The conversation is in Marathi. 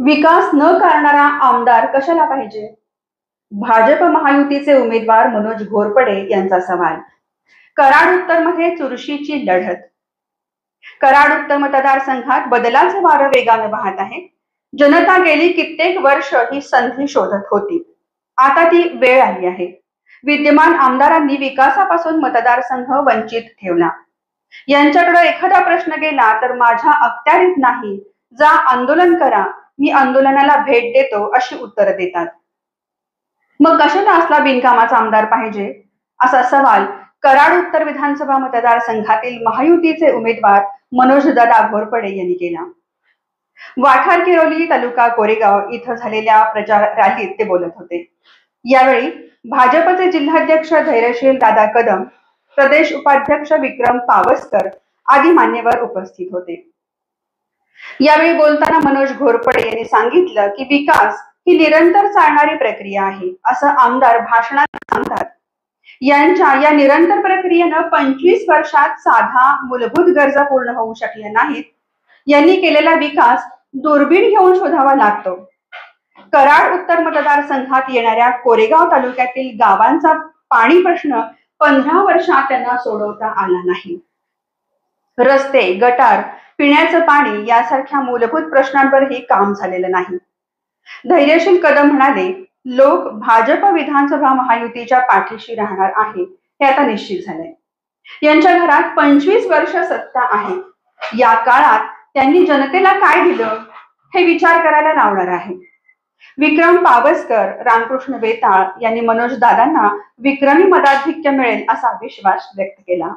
विकास न करणारा आमदार कशाला पाहिजे? भाजप महायुतीचे उमेदवार मनोज घोरपडे यांचा सवाल. कराड उत्तर मध्ये चुरशीची लढत. कराड उत्तर मतदारसंघात बदलाचे वारं वेगाने वाहत आहे. जनता गेली कित्येक वर्ष ही संधी शोधत होती. आता ती वेळ आली आहे. विद्यमान आमदारांनी विकासापासून मतदारसंघ वंचित ठेवला. यांच्याकडे एखादा प्रश्न गेला तर माझ्या अखत्यारीत नाही, जा आंदोलन करा, मी आंदोलनाला भेट देतो अशी उत्तर देतात. मग कशाला असला बिनकामाचा आमदार पाहिजे, असा सवाल कराड उत्तर विधानसभा मतदारसंघातील महायुतीचे उमेदवार मनोजदादा घोरपडे यांनी केला. वाठार किरोली तालुका कोरेगाव इथं झालेल्या प्रचार रॅलीत ते बोलत होते. यावेळी भाजपचे जिल्हाध्यक्ष धैर्यशील दादा कदम, प्रदेश उपाध्यक्ष विक्रम पावसकर आदी मान्यवर उपस्थित होते. यावेळी बोलताना मनोज घोरपडे यांनी सांगितलं की विकास ही निरंतर चालणारी प्रक्रिया आहे, असं आमदार भाषणात सांगतात. यांच्या या निरंतर प्रक्रियेनं 25 वर्षात साधा मूलभूत गरजा पूर्ण होऊ शकल्या नाहीत. यांनी केलेला विकास दुर्बीण घेऊन शोधावा लागतो. कराड उत्तर मतदारसंघात येणाऱ्या कोरेगाव तालुक्यातील गावांचा पाणी प्रश्न 15 वर्षात त्यांना सोडवता आला नाही. रस्ते, गटार, पिण्याचं पाणी यासारख्या मूलभूत प्रश्नांवरही काम झालेलं नाही. धैर्यशील कदम म्हणाले, लोक भाजप विधानसभा महायुतीच्या पाठीशी राहणार आहे हे आता निश्चित झालंय. यांच्या घरात 25 वर्ष सत्ता आहे. या काळात त्यांनी जनतेला काय दिलं हे विचार करायला लावणार आहे. विक्रम पावसकर, रामकृष्ण बेताळ यांनी मनोज दादांना विक्रमी मताधिक्य मिळेल असा विश्वास व्यक्त केला.